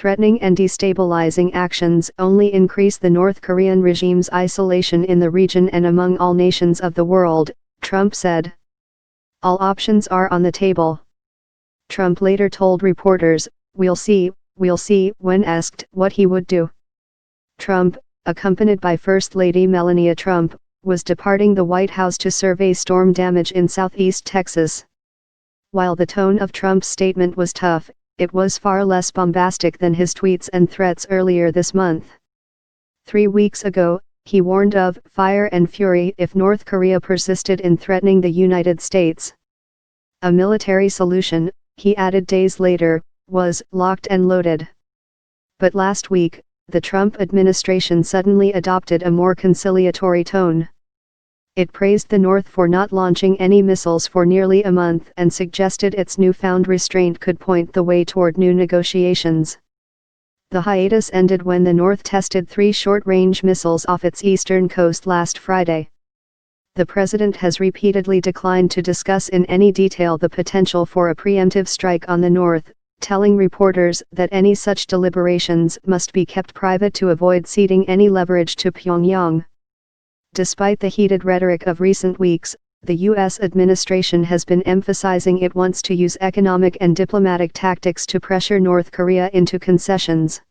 threatening and destabilizing actions only increase the North Korean regime's isolation in the region and among all nations of the world, Trump said. All options are on the table. Trump later told reporters, we'll see, when asked what he would do. Trump, accompanied by First Lady Melania Trump, was departing the White House to survey storm damage in southeast Texas. While the tone of Trump's statement was tough, it was far less bombastic than his tweets and threats earlier this month. 3 weeks ago, he warned of fire and fury if North Korea persisted in threatening the United States. A military solution, he added days later, was locked and loaded. But last week, the Trump administration suddenly adopted a more conciliatory tone. It praised the North for not launching any missiles for nearly a month and suggested its newfound restraint could point the way toward new negotiations. The hiatus ended when the North tested 3 short-range missiles off its eastern coast last Friday. The president has repeatedly declined to discuss in any detail the potential for a preemptive strike on the North, telling reporters that any such deliberations must be kept private to avoid ceding any leverage to Pyongyang. Despite the heated rhetoric of recent weeks, the U.S. administration has been emphasizing it wants to use economic and diplomatic tactics to pressure North Korea into concessions.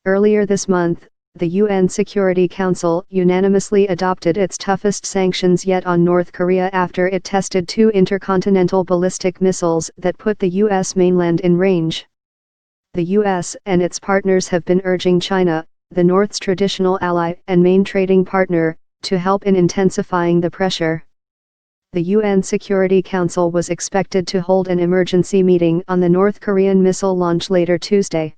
Earlier this month, the UN Security Council unanimously adopted its toughest sanctions yet on North Korea after it tested 2 intercontinental ballistic missiles that put the U.S. mainland in range. The U.S. and its partners have been urging China, the North's traditional ally and main trading partner, to help in intensifying the pressure. The UN Security Council was expected to hold an emergency meeting on the North Korean missile launch later Tuesday.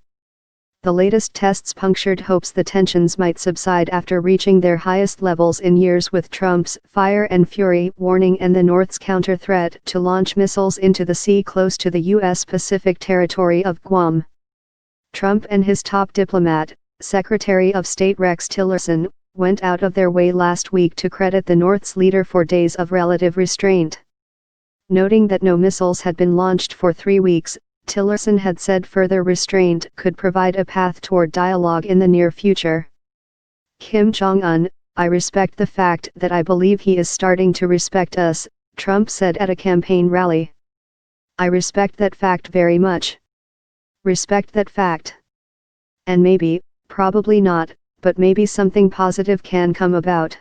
The latest tests punctured hopes the tensions might subside after reaching their highest levels in years, with Trump's fire and fury warning and the North's counter threat to launch missiles into the sea close to the U.S. Pacific territory of Guam. Trump and his top diplomat, Secretary of State Rex Tillerson, went out of their way last week to credit the North's leader for days of relative restraint. Noting that no missiles had been launched for 3 weeks, Tillerson had said further restraint could provide a path toward dialogue in the near future. Kim Jong-un, I respect the fact that I believe he is starting to respect us, Trump said at a campaign rally. I respect that fact very much. Respect that fact. And maybe, probably not, but maybe something positive can come about.